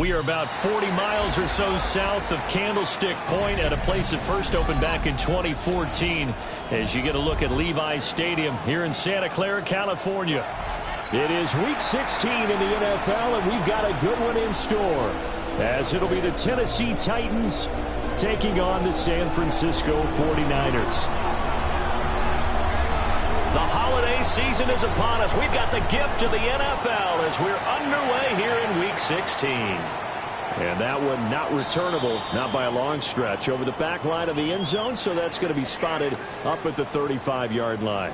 We are about 40 miles or so south of Candlestick Point at a place that first opened back in 2014 as you get a look at Levi's Stadium here in Santa Clara, California. It is Week 16 in the NFL, and we've got a good one in store, as it'll be the Tennessee Titans taking on the San Francisco 49ers. The holiday season is upon us. We've got the gift of the NFL as we're underway here in Week 16. And that one not returnable, not by a long stretch, over the back line of the end zone, so that's going to be spotted up at the 35-yard line.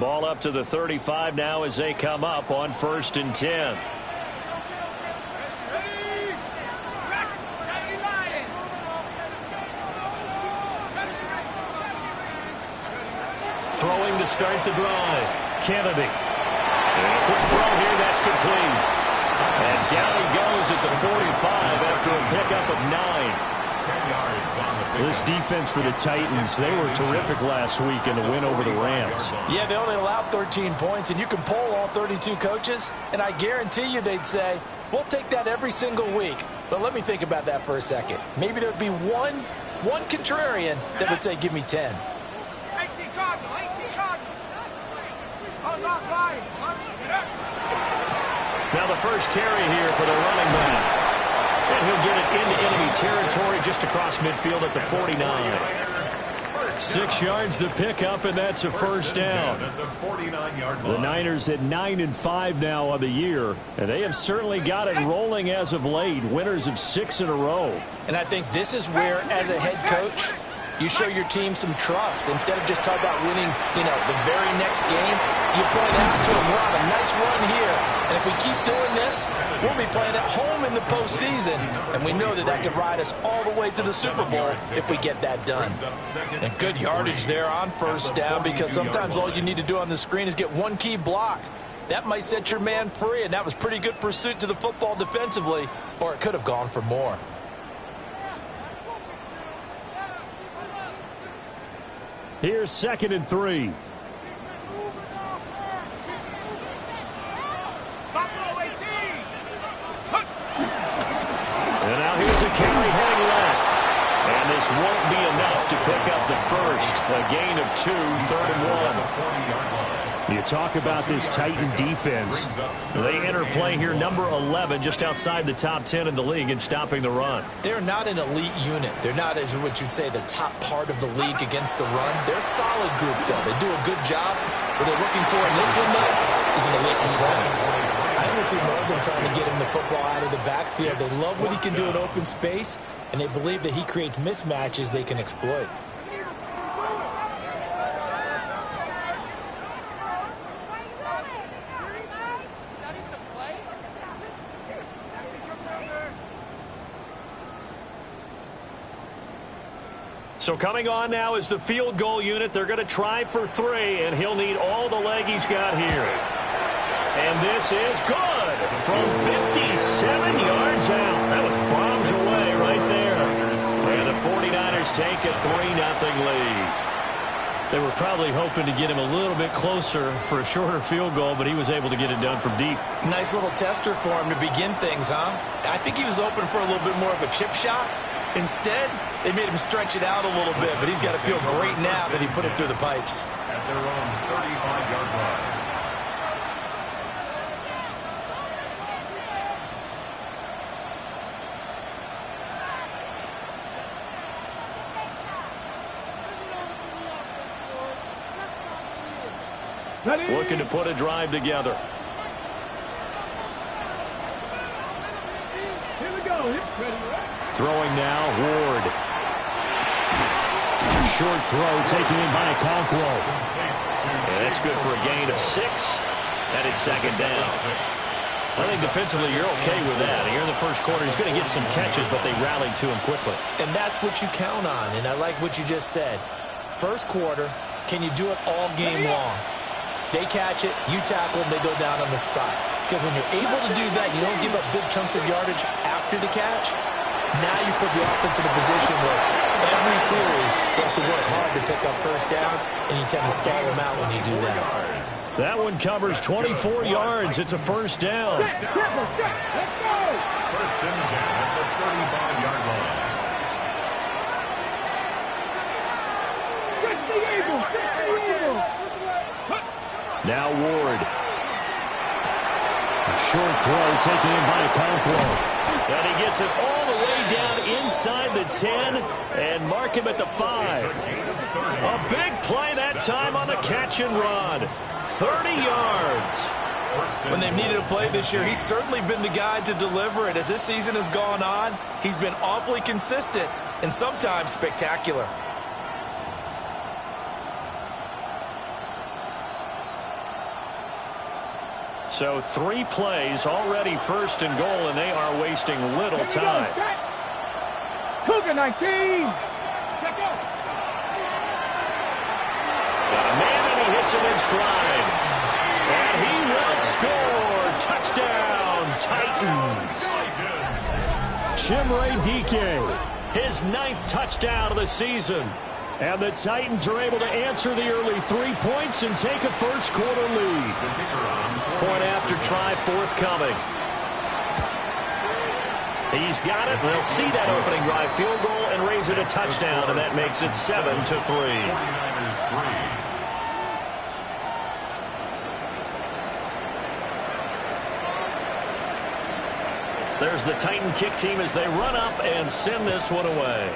Ball up to the 35 now as they come up on 1st and 10. Throwing to start the drive. Kennedy. And a quick throw here, that's complete. And down he goes at the 45 after a pickup of 9. This defense for the Titans, they were terrific last week in the win over the Rams. Yeah, they only allowed 13 points, and you can poll all 32 coaches, and I guarantee you they'd say, we'll take that every single week. But let me think about that for a second. Maybe there'd be one contrarian that would say, give me 10. 18 Cardinal, 18 Cardinal. Now the first carry here for the running back. And he'll get it into enemy territory just across midfield at the 49. 6 yards the pickup, and that's a first down. The Niners at 9-5 now on the year, and they have certainly got it rolling as of late. Winners of 6 in a row. And I think this is where, as a head coach, you show your team some trust. Instead of just talking about winning, the very next game, you point out to them, we're on a nice run here. And if we keep doing this, we'll be playing at home in the postseason. And we know that could ride us all the way to the Super Bowl if we get that done. And good yardage there on first down, because sometimes all you need to do on the screen is get one key block. That might set your man free, and that was pretty good pursuit to the football defensively, or it could have gone for more. Here's 2nd and 3. And now here's a carry heading left. And this won't be enough to pick up the first. A gain of 2, 3rd and 1. You talk about this Titan defense. They enter play here number 11, just outside the top 10 in the league in stopping the run. They're not an elite unit. They're not, as what you'd say, the top part of the league against the run. They're a solid group, though. They do a good job. What they're looking for in this one, though, is an elite performance. I only see more of them trying to get him the football out of the backfield. They love what he can do in open space, and they believe that he creates mismatches they can exploit. So coming on now is the field goal unit. They're going to try for 3, and he'll need all the leg he's got here. And this is good from 57 yards out. That was bombs away right there. And the 49ers take a 3-0 lead. They were probably hoping to get him a little bit closer for a shorter field goal, but he was able to get it done from deep. Nice little tester for him to begin things, huh? I think he was open for a little bit more of a chip shot. Instead, they made him stretch it out a little bit, but he's got to feel great now that he put it through the pipes. At their own 35-yard line. Looking to put a drive together. Here we go. Throwing now, Ward. Short throw taken in by Okonkwo. And that's good for a gain of 6. And it's 2nd down. I think defensively you're okay with that. Here in the first quarter, he's going to get some catches, but they rallied to him quickly. And that's what you count on, and I like what you just said. First quarter, can you do it all game long? They catch it, you tackle, and they go down on the spot. Because when you're able to do that, you don't give up big chunks of yardage after the catch. Now you put the offense in a position where every series they have to work hard to pick up first downs, and you tend to stall them out when you do that. That one covers 24 yards. It's a first down. Let's go. First and 10 at the 35-yard line. Stretch the eagle. Stretch the eagle. Now Ward. A short throw taken in by Okonkwo. And he gets it all the way down inside the 10 and mark him at the 5. A big play that time on the catch and run. 30 yards. When they've needed a play this year, he's certainly been the guy to deliver it. As this season has gone on, he's been awfully consistent and sometimes spectacular. So 3 plays already first and goal, and they are wasting little time. Cougar 19. Let's go. Got a man, and he hits him in stride. And he will score. Touchdown, Titans. Chimere Dike, his 9th touchdown of the season. And the Titans are able to answer the early 3 points and take a first-quarter lead. Point after try forthcoming. He's got it. They'll see that opening drive field goal and raise it a touchdown, and that makes it 7-3. 49ers 3. There's the Titan kick team as they run up and send this one away.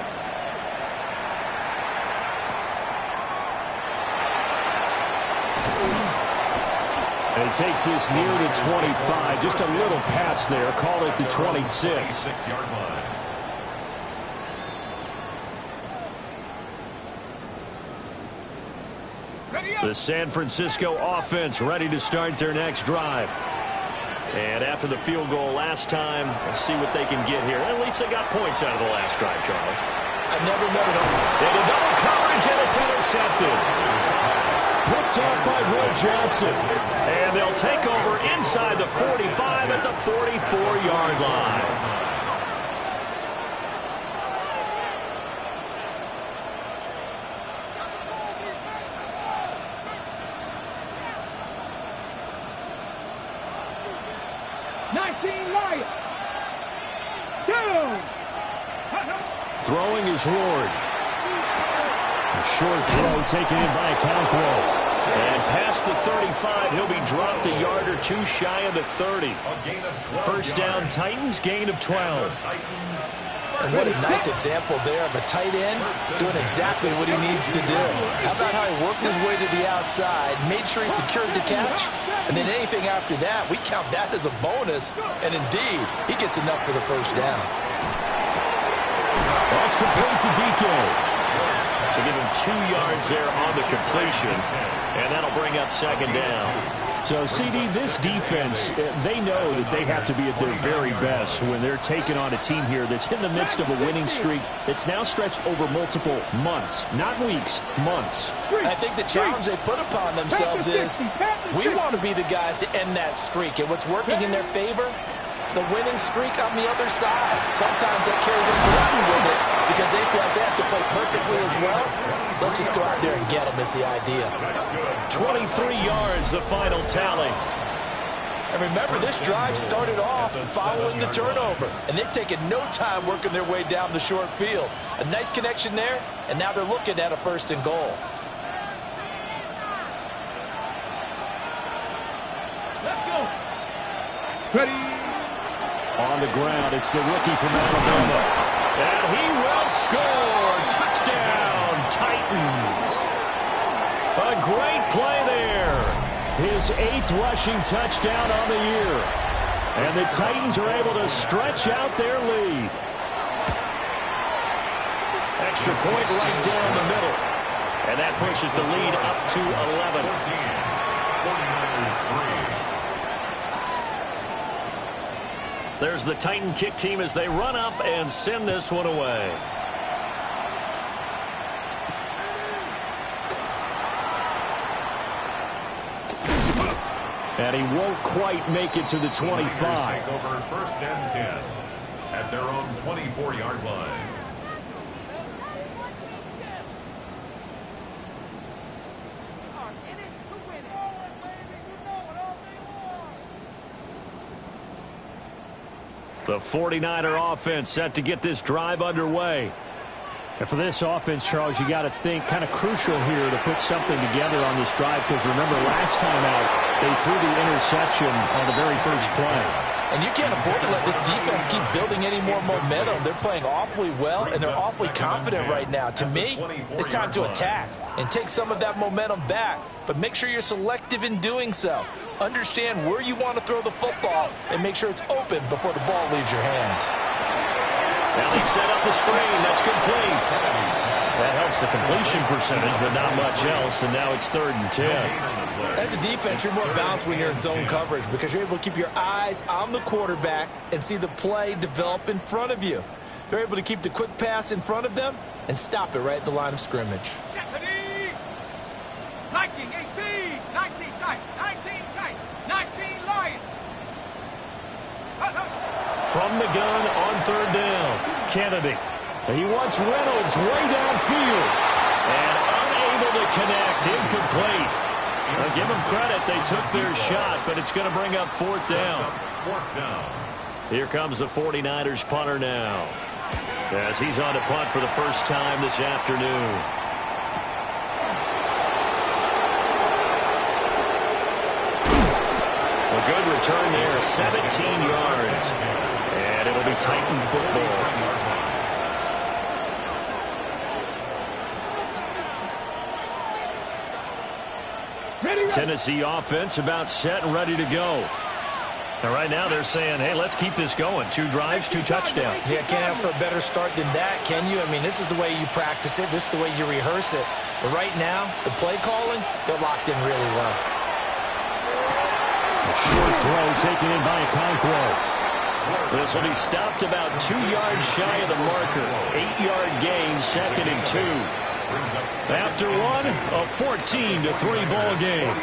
And he takes this near the 25. Just a little pass there. Call it the 26. 6-yard line. The San Francisco offense ready to start their next drive. And after the field goal last time, let's see what they can get here. At least they got points out of the last drive, Charles. I've never met it. Into double coverage, and it's intercepted. Picked up by Will Johnson. And they'll take over inside the 45 at the 44-yard line. Throwing is Ward. A short throw taken in by Okonkwo. And past the 35, he'll be dropped a yard or two shy of the 30. First down, Titans, gain of 12. And what a nice example there of a tight end doing exactly what he needs to do. How about how he worked his way to the outside, made sure he secured the catch, and then anything after that, we count that as a bonus. And indeed, he gets enough for the first down. That's complete to DK. So give him 2 yards there on the completion, and that'll bring up second down. So, CD, this defense, they know that they have to be at their very best when they're taking on a team here that's in the midst of a winning streak that's now stretched over multiple months, not weeks, months. I think the challenge they put upon themselves is we want to be the guys to end that streak. And what's working in their favor? The winning streak on the other side. Sometimes that carries them around with it because they feel like they have to play perfectly as well. Let's just go out there and get them is the idea. 23 yards, the final tally. And remember, this drive started off following the turnover. And they've taken no time working their way down the short field. A nice connection there, and now they're looking at a first and goal. Let's go. Ready. On the ground, it's the rookie from Alabama. And he will score. Touchdown, Titans. A great play there. His 8th rushing touchdown on the year. And the Titans are able to stretch out their lead. Extra point right down the middle. And that pushes the lead up to 11. 49ers 3. There's the Titan kick team as they run up and send this one away. And he won't quite make it to the 25. Take over first and 10 at their own 24-yard line. The 49er offense set to get this drive underway. And for this offense, Charles, you got to think kind of crucial here to put something together on this drive, because remember last time out they threw the interception on the very first play. And you can't afford to let this defense keep building any more momentum. They're playing awfully well, and they're awfully confident right now. To me, it's time to attack and take some of that momentum back, but make sure you're selective in doing so. Understand where you want to throw the football and make sure it's open before the ball leaves your hands. Now they set up the screen. That's complete. That helps the completion percentage, but not much else, and now it's 3rd and 10. As a defense, you're more balanced when you're in zone coverage because you're able to keep your eyes on the quarterback and see the play develop in front of you. They're able to keep the quick pass in front of them and stop it right at the line of scrimmage. Viking 18, 19 tight, 19 tight, 19 Lions. From the gun on 3rd down, Kennedy. He wants Reynolds way downfield. And unable to connect, incomplete. Well, give them credit, they took their shot, but it's going to bring up 4th down. Here comes the 49ers punter now, as he's on to punt for the first time this afternoon. A good return there, 17 yards. And it'll be Titan football. Tennessee offense about set and ready to go. And right now they're saying, hey, let's keep this going. 2 drives, 2 touchdowns. Yeah, can't ask for a better start than that, can you? I mean, this is the way you practice it. This is the way you rehearse it. But right now, the play calling, they're locked in really well. A short throw taken in by Okonkwo. This will be stopped about 2 yards shy of the marker. 8-yard gain, 2nd and 2. After one, a 14-3 ball game.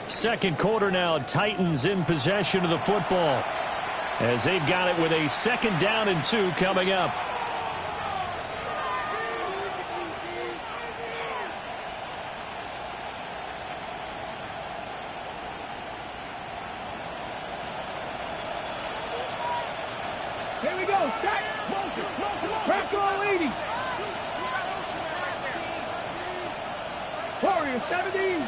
Second quarter now, Titans in possession of the football, as they've got it with a 2nd down and 2 coming up. Here we go. Set. Crack on leading. Warriors 70.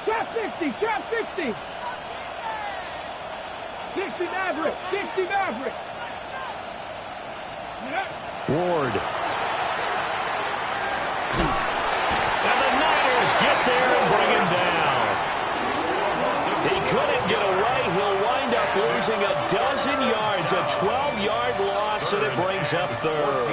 Trap 60. Trap 60. 60 Maverick. 60 Maverick. Ward. And the Niners get there and bring him down. He couldn't get away. He'll wind up losing a dozen yards. A 12-yard loss, and it brings up 3rd.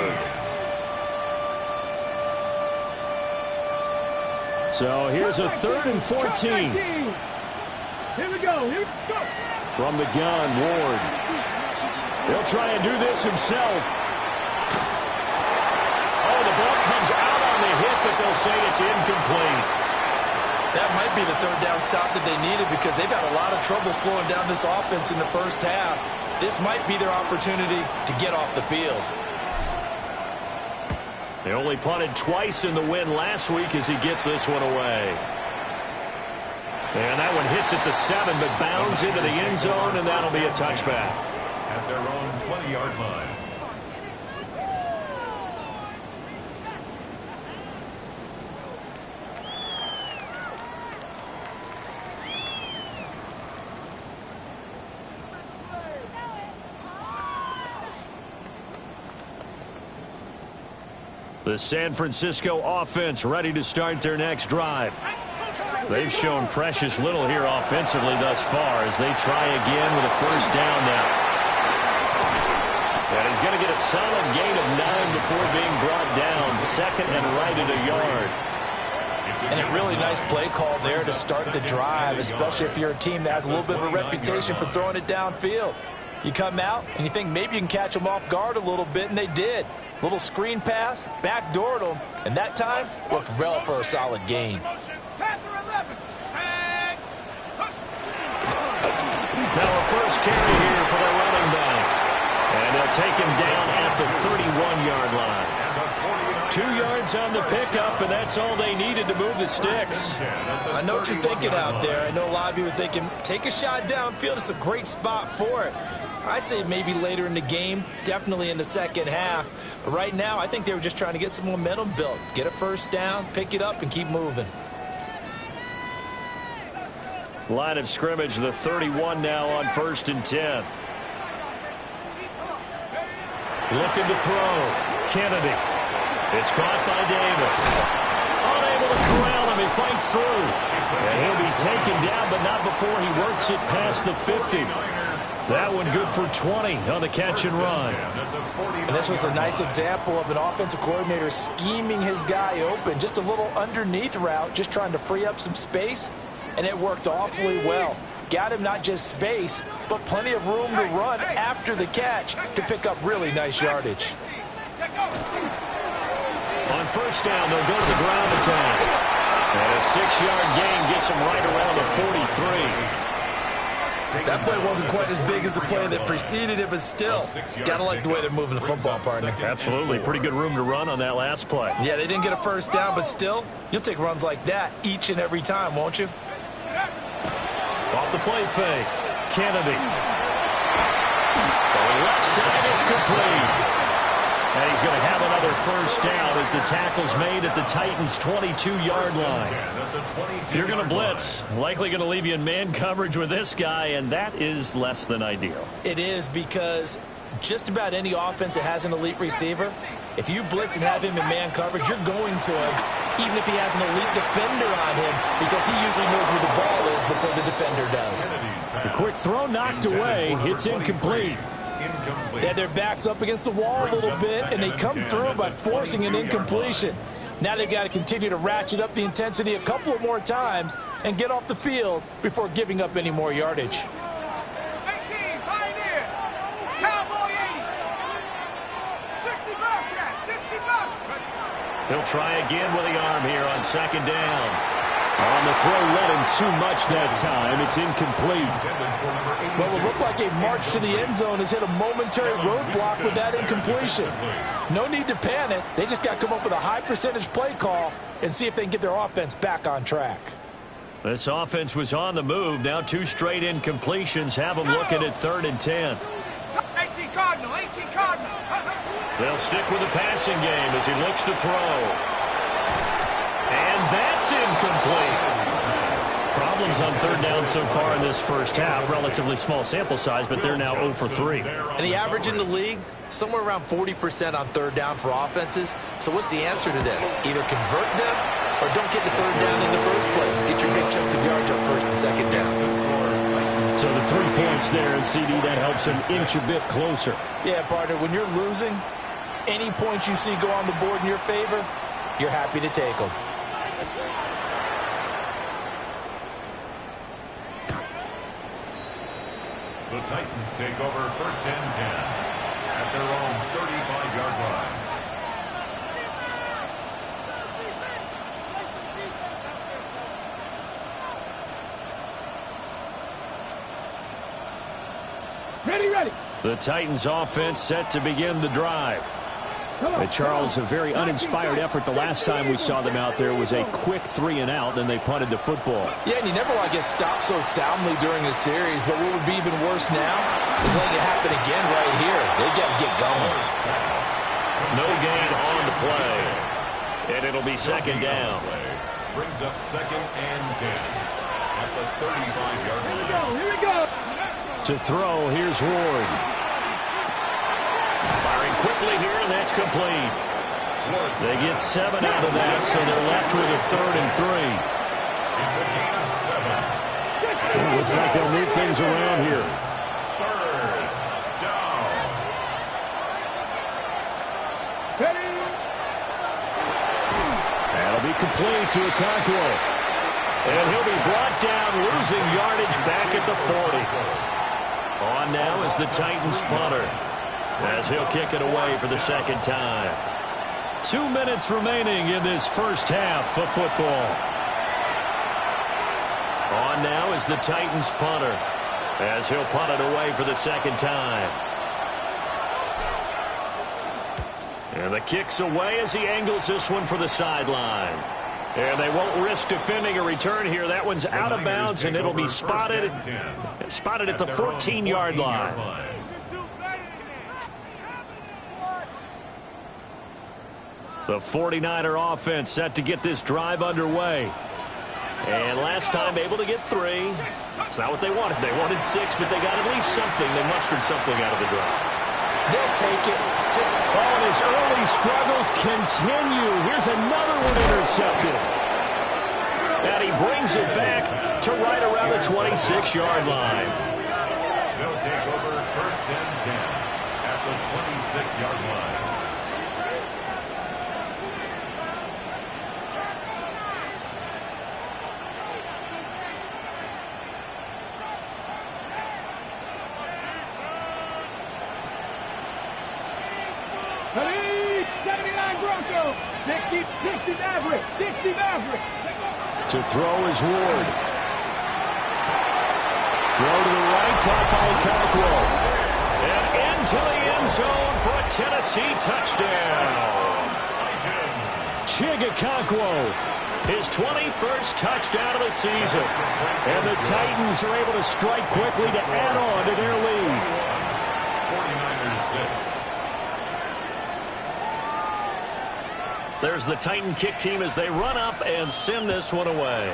So here's a 3rd and 14. Here we go. Here we go. From the gun, Ward. He'll try and do this himself. Oh, the ball comes out on the hit, but they'll say it's incomplete. That might be the 3rd down stop that they needed because they've had a lot of trouble slowing down this offense in the first half. This might be their opportunity to get off the field. They only punted twice in the win last week as he gets this one away. And that one hits at the 7, but bounds into the end zone, and that'll be a touchback. At their own 20-yard line. The San Francisco offense ready to start their next drive. They've shown precious little here offensively thus far as they try again with a 1st down now. And he's going to get a solid gain of 9 before being brought down. 2nd and right at a yard. And a really nice play call there to start the drive, especially if you're a team that has a little bit of a reputation for throwing it downfield. You come out and you think maybe you can catch them off guard a little bit, and they did. Little screen pass, backdoored him, and that time worked well for a solid gain. Now a first carry here for the running back. And they'll take him down at the 31-yard line. 2 yards on the pickup, and that's all they needed to move the sticks. I know what you're thinking out there. I know a lot of you are thinking, take a shot downfield. It's a great spot for it. I'd say maybe later in the game, definitely in the second half. But right now, I think they were just trying to get some momentum built. Get a first down, pick it up, and keep moving. Line of scrimmage, the 31 now on 1st and 10. Looking to throw. Kennedy. It's caught by Davis. Unable to corral him. He fights through. And he'll be taken down, but not before he works it past the 50. That one good for 20 on the catch and run. And this was a nice example of an offensive coordinator scheming his guy open. Just a little underneath route, just trying to free up some space, and it worked awfully well. Got him not just space, but plenty of room to run after the catch to pick up really nice yardage. On first down, they'll go to the ground attack. And a 6-yard gain gets him right around the 43. That play wasn't quite as big as the play that preceded it, but still, gotta like the way they're moving the football, partner. Absolutely. Pretty good room to run on that last play. Yeah, they didn't get a first down, but still, you'll take runs like that each and every time, won't you? Off the play fake. Kennedy. For the left side, it's complete. And he's going to have another first down as the tackle's made at the Titans' 22-yard line. If you're going to blitz, likely going to leave you in man coverage with this guy, and that is less than ideal. It is, because just about any offense that has an elite receiver, if you blitz and have him in man coverage, you're going to him, even if he has an elite defender on him, because he usually knows where the ball is before the defender does. The quick throw knocked away. It's incomplete. Yeah, their back's up against the wall a little bit, and they come through by forcing an incompletion. Now they've got to continue to ratchet up the intensity a couple of more times and get off the field before giving up any more yardage. 18, Pioneer. Cowboy 80. 60 Bobcat, 60 Bobcat. He'll try again with the arm here on second down. On the throw, led him too much that time. It's incomplete. Well, it looked like a march to the end zone has hit a momentary roadblock with that incompletion. No need to panic. They just got to come up with a high percentage play call and see if they can get their offense back on track. This offense was on the move. Now 2 straight incompletions have them looking at 3rd and 10. 18 Cardinal, 18 Cardinal. They'll stick with the passing game as he looks to throw. And that's incomplete. Problems on 3rd down so far in this first half. Relatively small sample size, but they're now 0 for 3. And the average in the league, somewhere around 40% on 3rd down for offenses. So what's the answer to this? Either convert them or don't get the 3rd down in the first place. Get your big chunks of yards on 1st and 2nd down. So the 3 points there, and CD, that helps him inch a bit closer. Yeah, partner, when you're losing, any points you see go on the board in your favor, you're happy to take them. The Titans take over 1st and 10 at their own 35-yard line. Ready. The Titans offense set to begin the drive. Charles, a very uninspired effort the last time we saw them out there was a quick 3 and out, then they punted the football. Yeah, and you never want to get stopped so soundly during a series, but what would be even worse now is letting it happen again right here. They got to get going. No gain on the play. And it'll be 2nd down. Brings up 2nd and 10 at the 35-yard line. Here we go. To throw, here's Ward. Firing quickly here, and that's complete. They get 7 out of that, so they're left with a 3rd and 3. It's a gain of 7. Well, looks like they'll move things around here. 3rd down. Ready. That'll be complete to Okonkwo. And he'll be brought down, losing yardage back at the 40. On now is the Titans punter. as he'll kick it away for the second time. 2 minutes remaining in this first half of football. On now is the Titans punter, as he'll punt it away for the second time. And the kick's away as he angles this one for the sideline. And they won't risk defending a return here. That one's out of bounds, and it'll be spotted at the 14-yard line. The 49er offense set to get this drive underway. And last time able to get 3. That's not what they wanted. They wanted 6, but they got at least something. They mustered something out of the drive. They'll take it. And his early struggles continue. Here's another one intercepted. And he brings it back to right around the 26-yard line. They'll take over first and 10 at the 26-yard line. Ready? 79 Broncos. 60 Maverick. 60 Maverick. To throw is Ward. Throw to the right, caught by Cockrell. And into the end zone for a Tennessee touchdown. Chigakakwo. His 21st touchdown of the season. And the Titans are able to strike quickly to add on to their lead. 49ers 6. There's the Titan kick team as they run up and send this one away.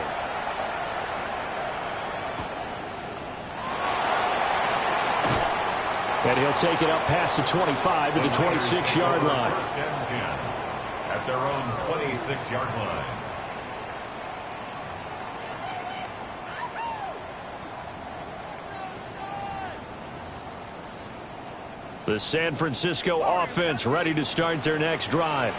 And he'll take it up past the 25 to the 26-yard line. First and 10 at their own 26-yard line. The San Francisco offense ready to start their next drive.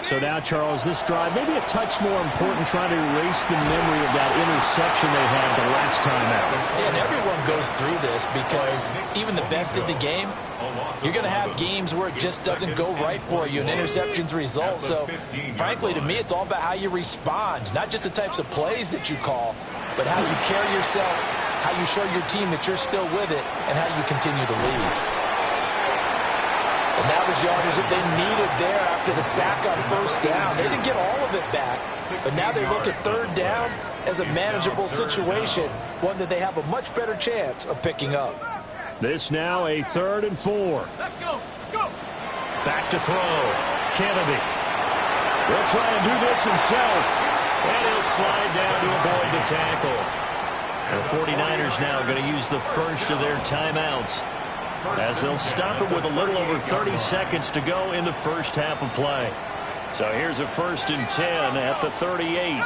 So now, Charles, this drive may be a touch more important, trying to erase the memory of that interception they had the last time out. Yeah, and everyone goes through this because even the best in the game, you're going to have games where it just doesn't go right for you and interceptions result. So, frankly, to me, it's all about how you respond, not just the types of plays that you call, but how you carry yourself, how you show your team that you're still with it, and how you continue to lead. And that was yardage that they needed there after the sack on first down. They didn't get all of it back, but now they look at third down as a manageable situation, one that they have a much better chance of picking up. This now a 3rd and 4. Let's go. Go. Back to throw. Kennedy. He'll try and do this himself. And he'll slide down to avoid the tackle. The 49ers now going to use the first of their timeouts, as they'll stop it with a little over 30 seconds to go in the first half of play. So here's a 1st and 10 at the 38.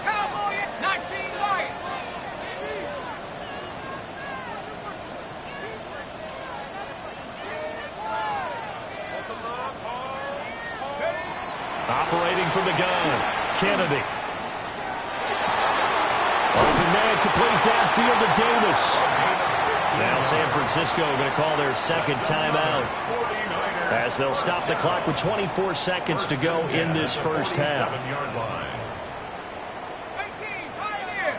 Cowboy 19 Lions. Operating from the gun, Kennedy. Open man, complete downfield to Davis. Now San Francisco going to call their second timeout, as they'll stop the clock with 24 seconds to go in this first half. 7-yard line. 18 Pioneer.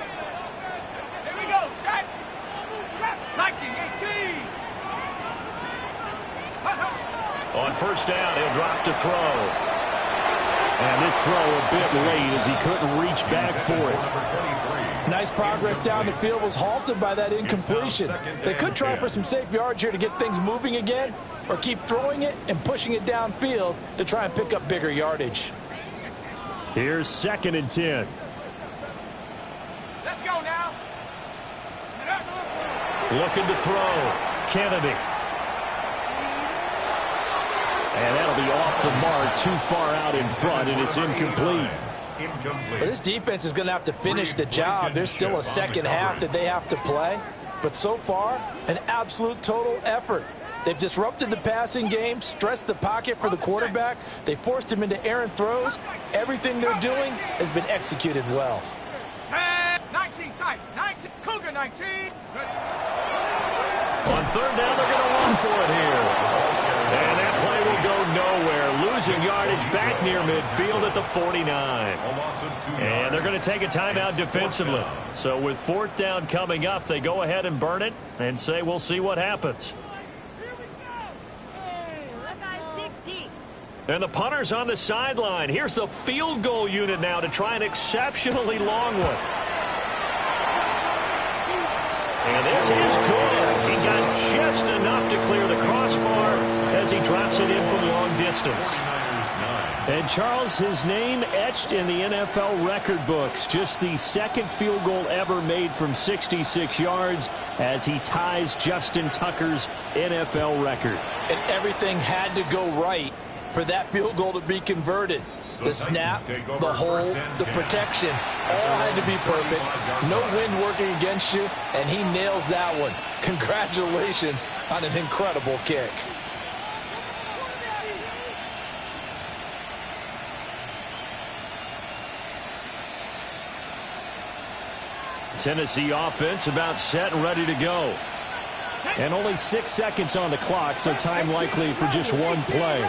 Here we go. Set. 1918. On first down, he'll drop to throw. And this throw a bit late as he couldn't reach back for it. Nice progress down the field was halted by that incompletion. They could try for some safe yards here to get things moving again, or keep throwing it and pushing it downfield to try and pick up bigger yardage. Here's 2nd and 10. Let's go now. Looking to throw, Kennedy. And that'll be off the mark, too far out in front, and it's incomplete. But this defense is going to have to finish the job. There's still a second half that they have to play. But so far, an absolute total effort. They've disrupted the passing game, stressed the pocket for the quarterback. They forced him into errant throws. Everything they're doing has been executed well. 19 type. 19. Cougar 19. Ready. On third down, they're going to run for it here. And that play will go nowhere. Losing yardage back near midfield at the 49. And they're going to take a timeout defensively. So with fourth down coming up, they go ahead and burn it and say we'll see what happens. And the punter's on the sideline. Here's the field goal unit now to try an exceptionally long one. And this is good. He got just enough to clear the crossbar as he drops it in from long distance. And Charles, his name etched in the NFL record books. Just the second field goal ever made from 66 yards as he ties Justin Tucker's NFL record. And everything had to go right for that field goal to be converted. The snap, the hold, the protection, all had to be perfect. No wind working against you, and he nails that one. Congratulations on an incredible kick. Tennessee offense about set and ready to go. And only 6 seconds on the clock, so time likely for just one play.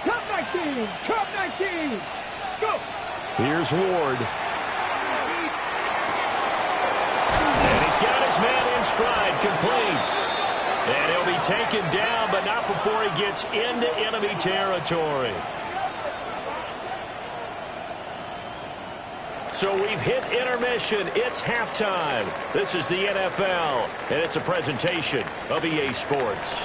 Cup 19! Cup 19! Go! Here's Ward. And he's got his man in stride, complete. And he'll be taken down, but not before he gets into enemy territory. So we've hit intermission. It's halftime. This is the NFL, and it's a presentation of EA Sports.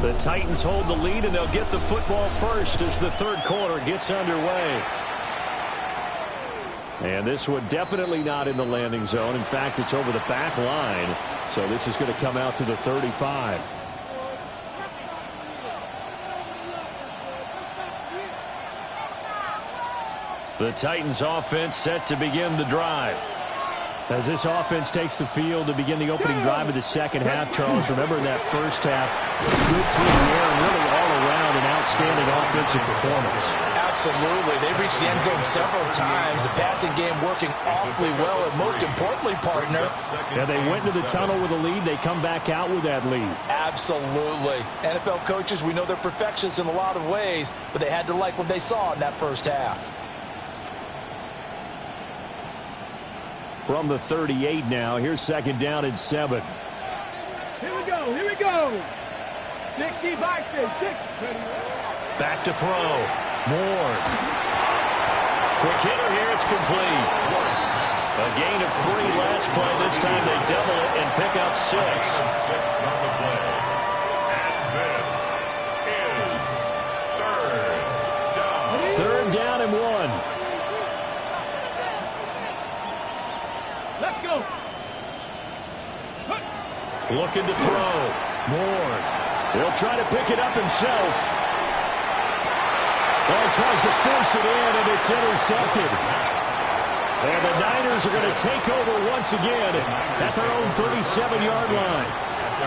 The Titans hold the lead, and they'll get the football first as the third quarter gets underway. And this one definitely not in the landing zone. In fact, it's over the back line. So this is going to come out to the 35. The Titans offense set to begin the drive. As this offense takes the field to begin the opening drive of the second half, Charles, remember in that first half, good through the air and really all around an outstanding offensive performance. Absolutely. They reached the end zone several times. The passing game working awfully well, and most importantly, partner. Yeah, they went into the tunnel with a lead. They come back out with that lead. Absolutely. NFL coaches, we know they're perfectionists in a lot of ways, but they had to like what they saw in that first half. From the 38 now, here's second down and 7. Here we go, here we go. 65, 6. Back to throw. Moore. Quick hitter here, it's complete. A gain of 3 last play. This time they double it and pick up 6. 6 on the play. And this is third down. Third down and 1. Let's go. Looking to throw. Moore. He'll try to pick it up himself. Well, tries to force it in, and it's intercepted. And the Niners are going to take over once again at their own 37-yard line.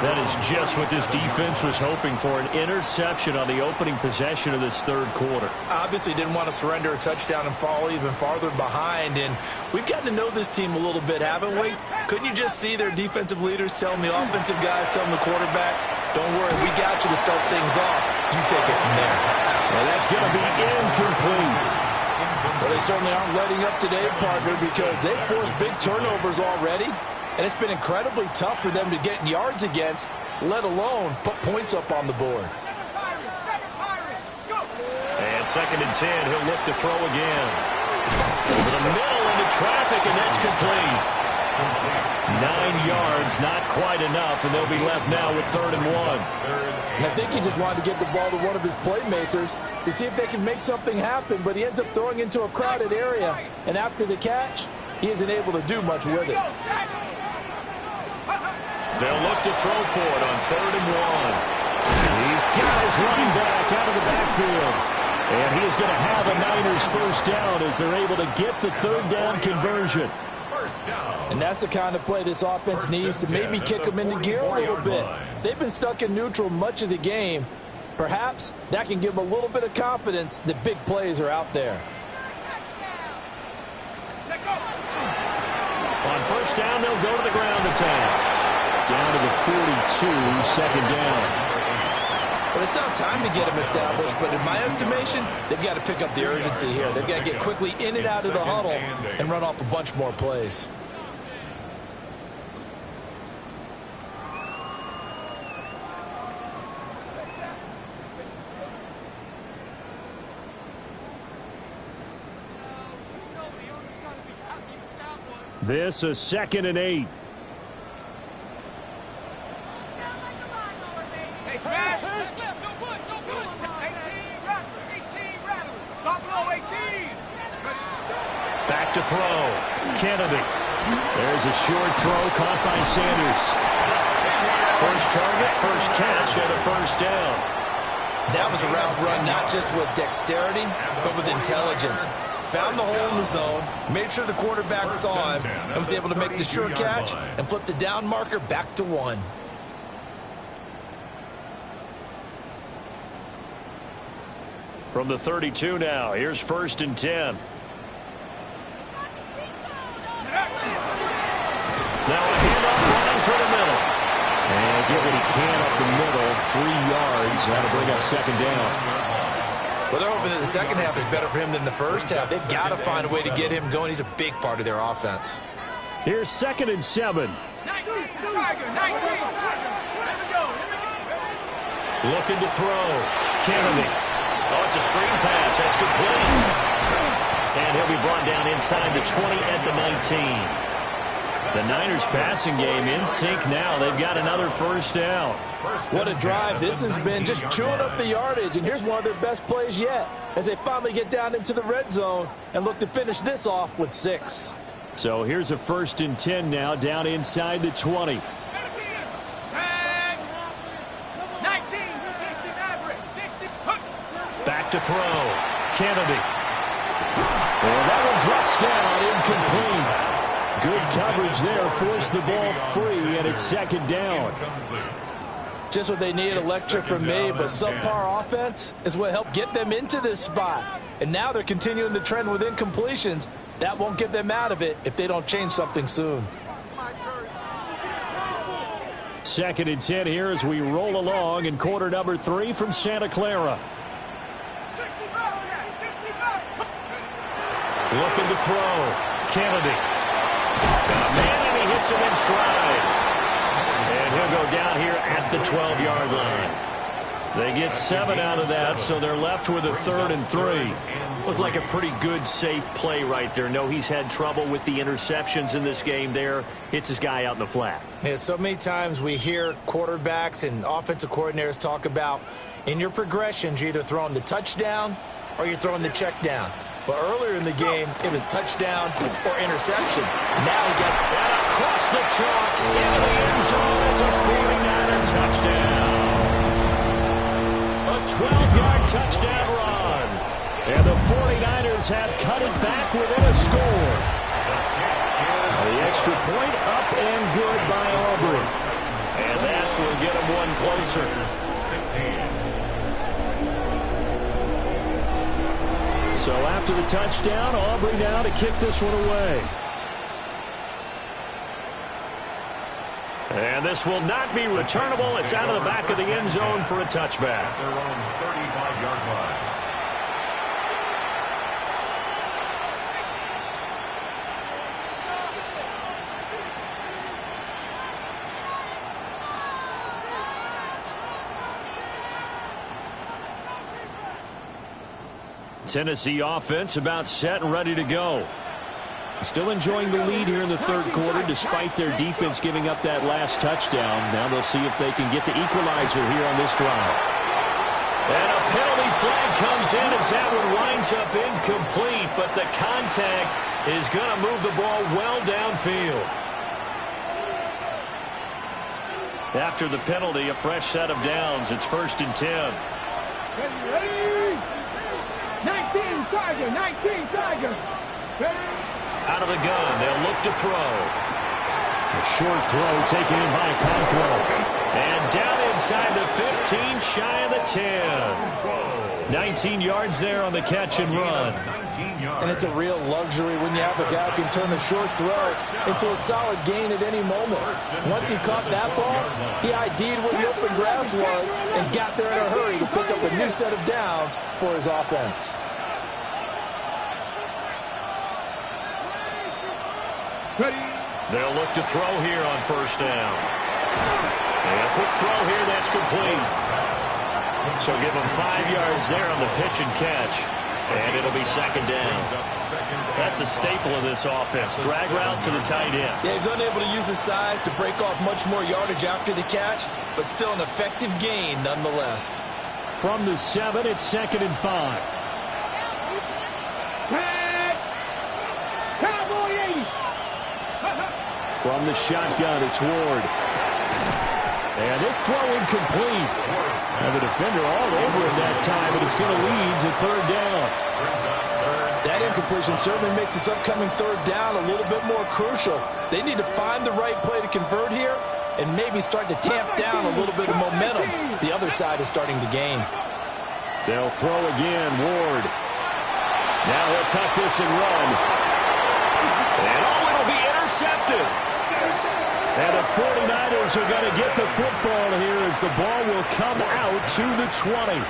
That is just what this defense was hoping for, an interception on the opening possession of this third quarter. Obviously didn't want to surrender a touchdown and fall even farther behind, and we've gotten to know this team a little bit, haven't we? Couldn't you just see their defensive leaders telling the offensive guys, telling the quarterback, don't worry, we got you to start things off. You take it from there. Well, that's going to be incomplete. Well, they certainly aren't letting up today, partner, because they've forced big turnovers already. And it's been incredibly tough for them to get yards against, let alone put points up on the board. And second and 10, he'll look to throw again. Over the middle into traffic, and that's complete. 9 yards, not quite enough, and they'll be left now with third and 1. And I think he just wanted to get the ball to one of his playmakers to see if they can make something happen, but he ends up throwing into a crowded area. And after the catch, he isn't able to do much with it. They'll look to throw for it on third and 1. He's got his running back out of the backfield. And he is going to have a Niners first down as they're able to get the third down conversion. And that's the kind of play this offense needs to maybe kick them into gear a little bit. They've been stuck in neutral much of the game. Perhaps that can give them a little bit of confidence that big plays are out there. On first down, they'll go to the ground attack. Down to the 42, second down. Well, they still have time to get them established, but in my estimation, they've got to pick up the urgency here. They've got to get quickly in and out of the huddle and run off a bunch more plays. This is 2nd and 8. Hey, smash! 18, rattle. Buffalo 18. Back to throw. Kennedy. There's a short throw caught by Sanders. First target, first catch, and a first down. That was a route run not just with dexterity, but with intelligence. Found the hole in the zone, made sure the quarterback saw him, and was able to make the sure catch and flip the down marker back to 1. From the 32 now, here's 1st and 10. Now a handoff running for the middle. And get what he can up the middle, 3 yards. That'll bring up 2nd down. Well, they're hoping that the second half is better for him than the first half. They've got to find a way to get him going. He's a big part of their offense. Here's 2nd and 7. 19, Tiger, 19, Tiger. Here we go. Looking to throw. Kennedy. Oh, it's a screen pass. That's complete. And he'll be brought down inside the 20 at the 19. The Niners passing game in sync now. They've got another first down. What a drive this has been, just chewing up the yardage. And here's one of their best plays yet as they finally get down into the red zone and look to finish this off with 6. So here's a 1st and 10 now down inside the 20. 19, 60 Maverick, 60. Back to throw. Kennedy. Well, that one drops down, incomplete. Good coverage there, forced the ball free, and it's 2nd down. Just what they need, a lecture from me, but subpar offense is what helped get them into this spot. And now they're continuing the trend with incompletions. That won't get them out of it if they don't change something soon. 2nd and 10 here as we roll along in quarter number 3 from Santa Clara. Looking to throw. Kennedy. Man, and he hits him in stride. And he'll go down here at the 12-yard line. They get 7 out of that, so they're left with a 3rd and 3. Looked like a pretty good, safe play right there. No, he's had trouble with the interceptions in this game there. Hits his guy out in the flat. Yeah, so many times we hear quarterbacks and offensive coordinators talk about in your progressions, you're either throwing the touchdown or you're throwing the check down. But earlier in the game, it was touchdown or interception. Now he got across the chalk into the end zone. It's a 49er touchdown. A 12-yard touchdown run. And the 49ers have cut it back within a score. The extra point up and good by Aubrey. And that will get them one closer. 16. So after the touchdown, Aubrey now to kick this one away. And this will not be returnable. It's out of the back of the end zone for a touchback. Their own 35-yard line. Tennessee offense about set and ready to go. Still enjoying the lead here in the third quarter despite their defense giving up that last touchdown. Now they'll see if they can get the equalizer here on this drive. And a penalty flag comes in as that one winds up incomplete, but the contact is going to move the ball well downfield. After the penalty, a fresh set of downs. It's 1st and 10. Ready? 19, Tiger, 19, Tiger. Ready? Out of the gun, they'll look to throw. A short throw taken in by Conquo. And down inside the 15, shy of the 10. 19 yards there on the catch and run. And it's a real luxury when you have a guy who can turn a short throw into a solid gain at any moment. Once he caught that ball, he ID'd where the open grass was and got there in a hurry to pick up a new set of downs for his offense. They'll look to throw here on first down. And a quick throw here, that's complete. So give him 5 yards there on the pitch and catch. And it'll be second down. That's a staple of this offense. Drag route to the tight end. Yeah, he's unable to use his size to break off much more yardage after the catch, but still an effective gain nonetheless. From the 7, it's 2nd and 5. Cowboy 80. From the shotgun, it's Ward. And this throw incomplete. And the defender all over him that time, and it's going to lead to third down. That incompletion certainly makes this upcoming third down a little bit more crucial. They need to find the right play to convert here and maybe start to tamp down a little bit of momentum. The other side is starting to gain. They'll throw again, Ward. Now he'll tuck this and run. And it'll be intercepted. And the 49ers are going to get the football here as the ball will come out to the 20.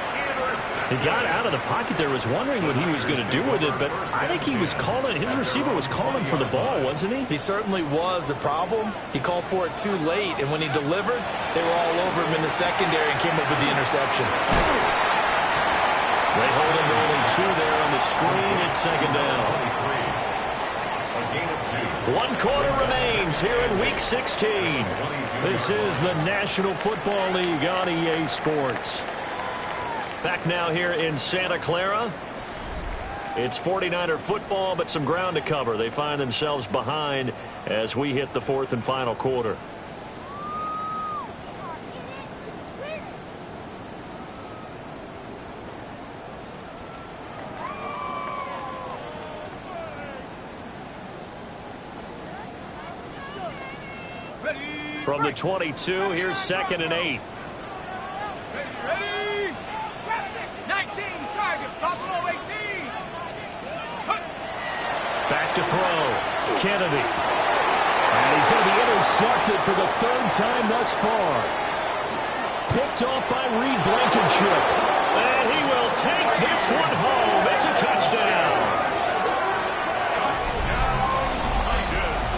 He got out of the pocket there, was wondering what he was going to do with it, but I think he was calling, his receiver was calling for the ball, wasn't he? He certainly was. The problem, he called for it too late, and when he delivered, they were all over him in the secondary and came up with the interception. They hold him to only 2 there on the screen. It's second down. 1 quarter remains here in Week 16. This is the National Football League on EA Sports. Back now here in Santa Clara. It's 49er football, but some ground to cover. They find themselves behind as we hit the 4th and final quarter. From the 22, here's 2nd and 8. Ready? Trap 19, target, Buffalo 18. Back to throw. Kennedy. And he's going to be intercepted for the 3rd time thus far. Picked off by Reed Blankenship. And he will take this one home. It's a touchdown.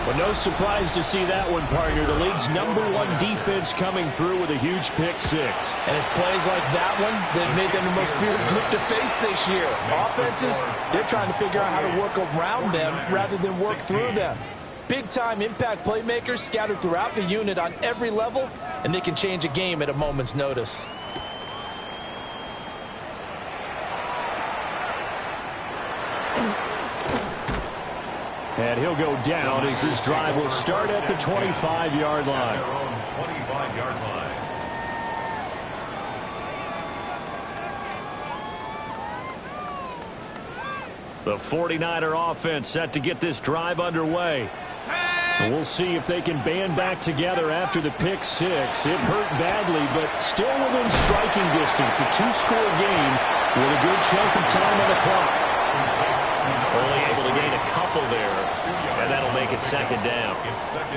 Well, no surprise to see that one, partner. The league's #1 defense coming through with a huge pick 6. And it's plays like that one that made them the most feared group to face this year. Offenses, they're trying to figure out how to work around them rather than work through them. Big-time impact playmakers scattered throughout the unit on every level, and they can change a game at a moment's notice. And he'll go down as this drive will start at the 25-yard line. The 49er offense set to get this drive underway. And we'll see if they can band back together after the pick 6. It hurt badly, but still within striking distance. A 2-score game with a good chunk of time on the clock. Only able to gain a couple there, and that'll make it second down.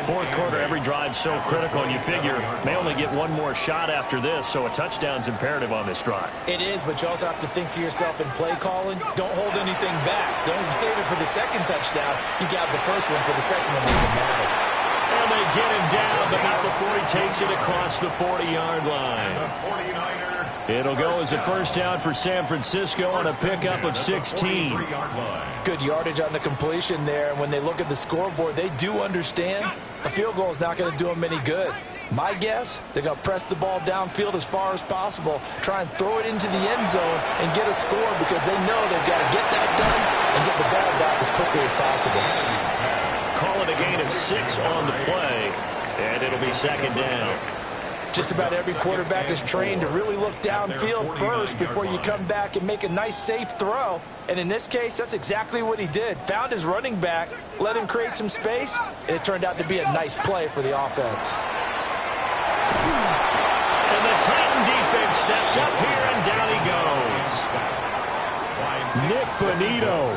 4th quarter, every drive's so critical, and you figure may only get one more shot after this, so a touchdown's imperative on this drive. It is, but you also have to think to yourself in play calling, don't hold anything back. Don't save it for the second touchdown. You got the first one for the second one to matter. And they get him down, but not before he takes it across the 40-yard line. It'll go as a first down for San Francisco on a pickup of 16. Good yardage on the completion there. And when they look at the scoreboard, they do understand a field goal is not going to do them any good. My guess, they're going to press the ball downfield as far as possible, try and throw it into the end zone and get a score because they know they've got to get that done and get the ball back as quickly as possible. Call it a gain of 6 on the play, and it'll be second down. Just about every quarterback is trained to really look downfield first before you come back and make a nice, safe throw. And in this case, that's exactly what he did. Found his running back, let him create some space, and it turned out to be a nice play for the offense. the Titan defense steps up here, and down he goes. Nick Bonito.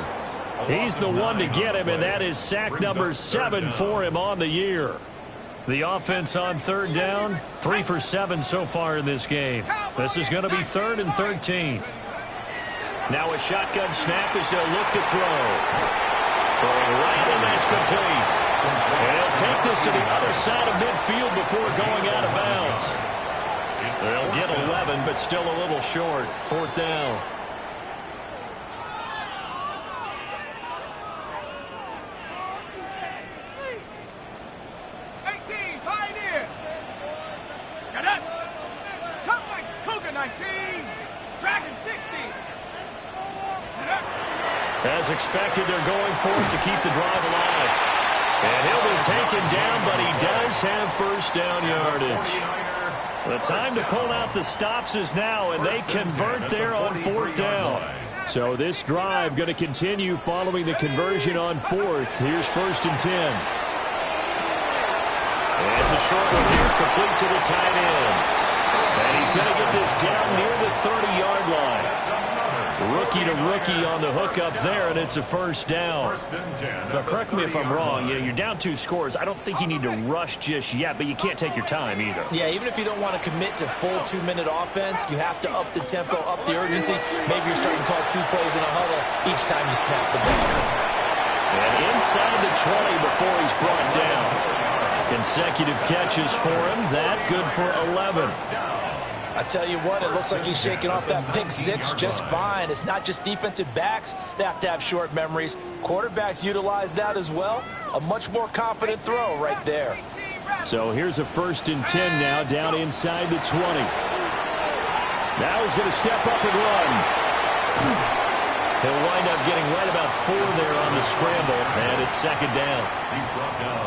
He's the one to get him, and that is sack number 7 for him on the year. The offense on third down, 3 for 7 so far in this game. This is going to be 3rd and 13. Now a shotgun snap as they'll look to throw. Throwing right, and that's complete. And he'll take this to the other side of midfield before going out of bounds. They'll get 11, but still a little short. 4th down. As expected, they're going for it to keep the drive alive. And he'll be taken down, but he does have first down yardage. The time to pull out the stops is now, and they convert there on 4th down. So this drive going to continue following the conversion on 4th. Here's 1st and 10. And it's a short one here, complete to the tight end. And he's going to get this down near the 30-yard line. Rookie to rookie on the hook up there, and it's a first down. Now, correct me if I'm wrong. You're down 2 scores. I don't think you need to rush just yet, but you can't take your time either. Yeah, even if you don't want to commit to full 2-minute offense, you have to up the tempo, up the urgency. Maybe you're starting to call 2 plays in a huddle each time you snap the ball. And inside the 20 before he's brought down. Consecutive catches for him. That good for 11. I tell you what, it looks like he's shaking off that pick 6 just fine. It's not just defensive backs that have to have short memories. Quarterbacks utilize that as well. A much more confident throw right there. So here's a 1st and 10 now, down inside the 20. Now he's going to step up and run. He'll wind up getting right about 4 there on the scramble, and it's 2nd down.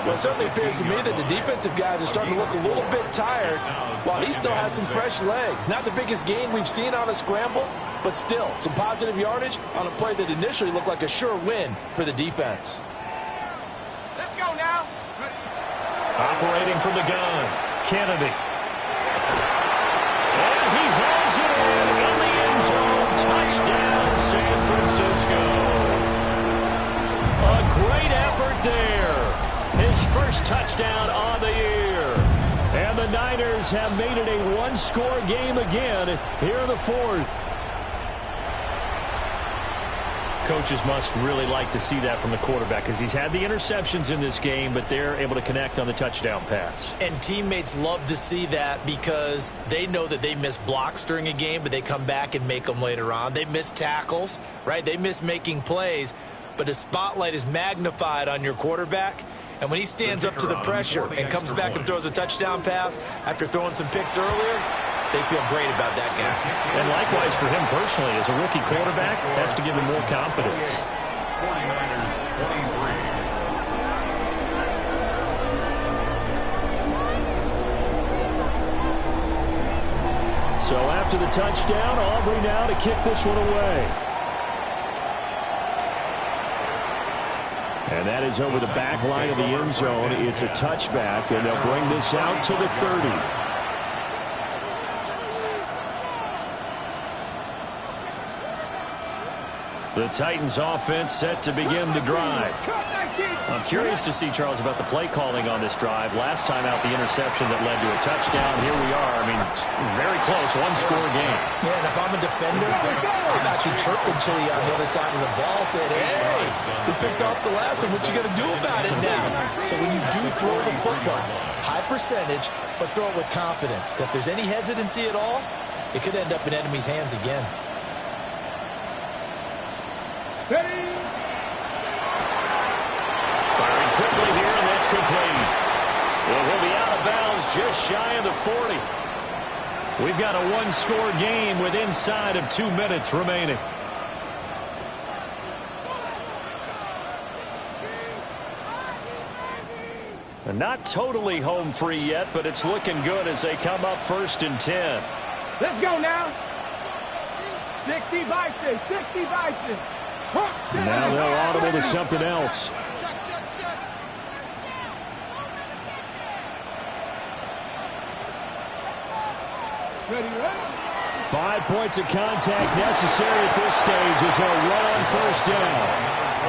Well, it certainly appears to me that the defensive guys are starting to look a little bit tired while he still has some fresh legs. Not the biggest gain we've seen on a scramble, but still some positive yardage on a play that initially looked like a sure win for the defense. Let's go now. Operating from the gun, Kennedy. And he hauls it in the end zone. Touchdown, San Francisco. A great effort there. His first touchdown on the year. And the Niners have made it a 1-score game again here in the 4th. Coaches must really like to see that from the quarterback because he's had the interceptions in this game, but they're able to connect on the touchdown pass. And teammates love to see that because they know that they miss blocks during a game, but they come back and make them later on. They miss tackles, right? They miss making plays, but the spotlight is magnified on your quarterback. And when he stands up to the pressure and comes back and throws a touchdown pass after throwing some picks earlier, they feel great about that guy. And likewise for him personally, as a rookie quarterback, has to give him more confidence. 49ers 23. So after the touchdown, Aubrey now to kick this one away. And that is over the back line of the end zone. It's a touchback, and they'll bring this out to the 30. The Titans offense set to begin the drive. I'm curious to see, Charles, about the play calling on this drive. Last time out, the interception that led to a touchdown. Here we are. I mean, very close, 1-score game. Yeah, and if I'm a defender, I'm actually chirping Chili on the other side of the ball, saying, hey, we picked off the last one. What you going to do about it now? So when you do throw the football, high percentage, but throw it with confidence. Because if there's any hesitancy at all, it could end up in enemy's hands again. Firing quickly here, and that's complete. Well, he'll be out of bounds just shy of the 40. We've got a 1-score game with inside of 2 minutes remaining. And not totally home free yet, but it's looking good as they come up 1st and 10. Let's go now. 60 Vices, 60 Vices. Now they'll audible to something else. Ready, ready. 5 points of contact necessary at this stage as they'll run on first down.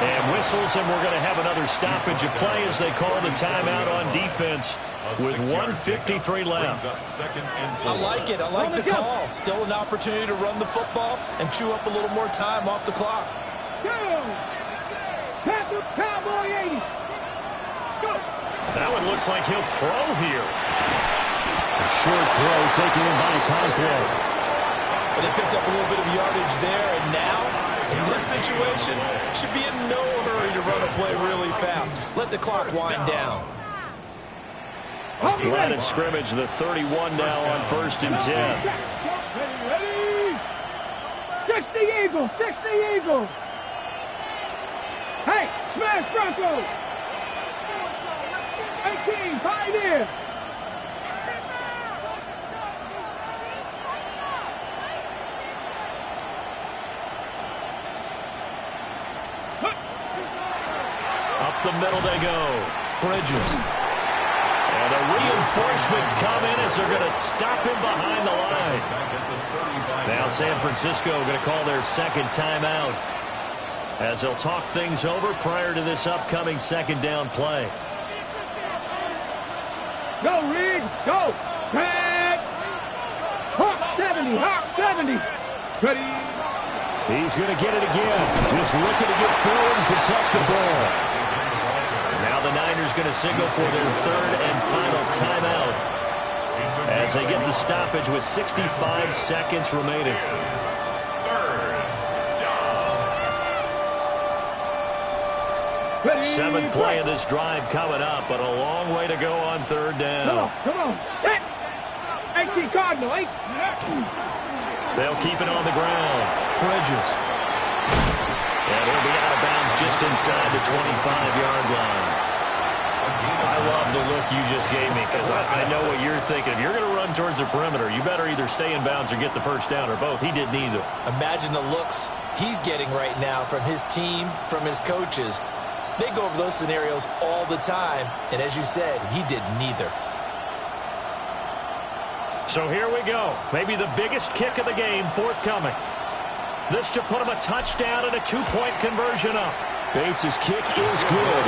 And whistles, and we're going to have another stoppage of play as they call the timeout on defense with 1:53 left. I like it. I like the call. Still an opportunity to run the football and chew up a little more time off the clock. Go. Panther Cowboy 80. Go. That one looks like he'll throw here. A short throw taken in by Conklin. But they picked up a little bit of yardage there, and now, in this situation, should be in no hurry to run a play really fast. Let the clock wind down. Line of scrimmage, the 31 now on 1st and 10. Ready, ready. 60 Eagles, 60 Eagles. Hey, smash Broncos. 18, Pioneer. Up the middle they go. Bridges. And the reinforcements come in as they're going to stop him behind the line. Now San Francisco going to call their second timeout as they'll talk things over prior to this upcoming second down play. Go, Riggs, go. Tag. Hawk 70, Hawk 70. Ready. He's going to get it again. Just looking to get forward and protect the ball. Now the Niners going to signal for their third and final timeout as they get the stoppage with 65 seconds remaining. Ready. Seventh play of this drive coming up, but a long way to go on third down. Come on. Hit. 18 Cardinal, 8. They'll keep it on the ground. Bridges. And he'll be out of bounds just inside the 25-yard line. I love the look you just gave me because I know what you're thinking. If you're going to run towards the perimeter, you better either stay in bounds or get the first down or both. He did neither. Imagine the looks he's getting right now from his team, from his coaches. They go over those scenarios all the time, and as you said, he did neither. So here we go. Maybe the biggest kick of the game forthcoming. This to put him a touchdown and a 2-point conversion up. Bates' kick is good.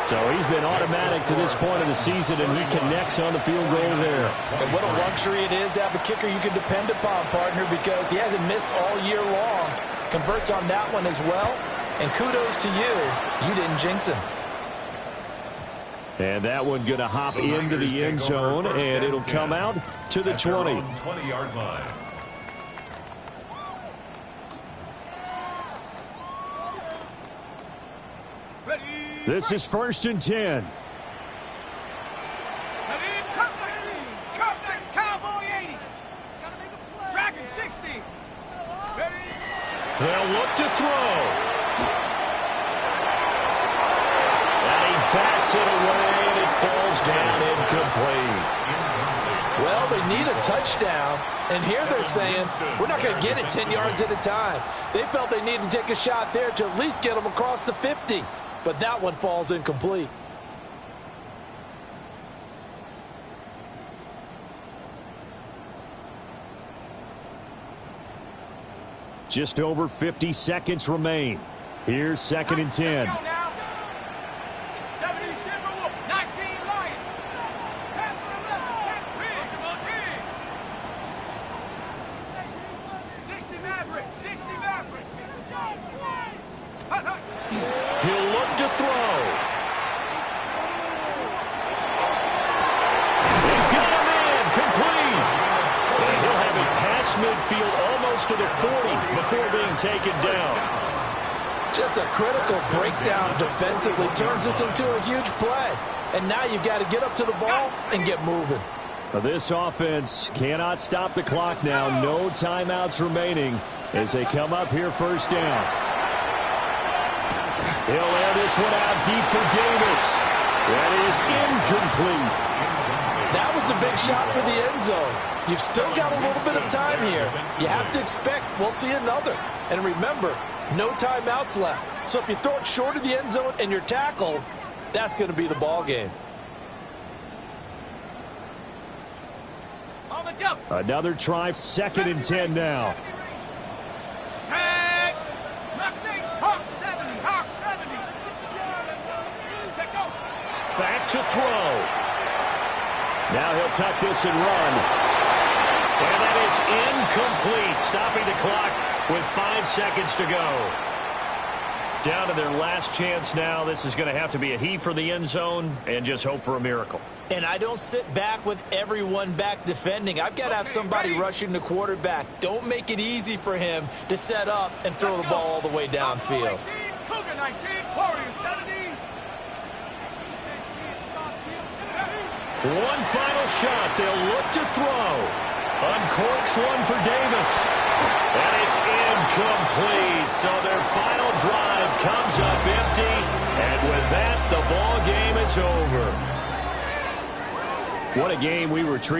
So he's been automatic to this point of the season, and he connects on the field goal there. And what a luxury it is to have a kicker you can depend upon, partner, because he hasn't missed all year long. Converts on that one as well. And kudos to you. You didn't jinx him. And that one going to hop into the end zone, and it'll come out to the 20. 20-yard line. This is 1st and 10. Cowboy 80. Dragon 60. They'll look to throw. And he bats it away, and it falls down incomplete. Well, they need a touchdown, and here they're saying, we're not going to get it 10 yards at a time. They felt they needed to take a shot there to at least get them across the 50. But that one falls incomplete. Just over 50 seconds remain. Here's 2nd and 10. 17 Timberwolf, 19 Lions. 60 Maverick, 60 Maverick. He'll look to throw. He's got a man, complete. And he'll have it past midfield almost to the 40 before being taken down. Just a critical breakdown defensively turns this into a huge play. And now you've got to get up to the ball and get moving. This offense cannot stop the clock now. No timeouts remaining as they come up here 1st down. He'll air this one out deep for Davis. That is incomplete. That was a big shot for the end zone. You've still got a little bit of time here. You have to expect we'll see another. And remember, no timeouts left. So if you throw it short of the end zone and you're tackled, that's going to be the ball game. Another try, 2nd and 10 now. Back to throw. Now he'll tuck this and run. And that is incomplete, stopping the clock with 5 seconds to go. Down to their last chance now. This is going to have to be a heave for the end zone and just hope for a miracle. And I don't sit back with everyone back defending. I've got to have somebody rushing the quarterback. Don't make it easy for him to set up and throw the ball all the way downfield. One final shot. They'll look to throw. Uncorks one for Davis. And it's incomplete. So their final drive comes up empty. And with that, the ball game is over. What a game we were treating.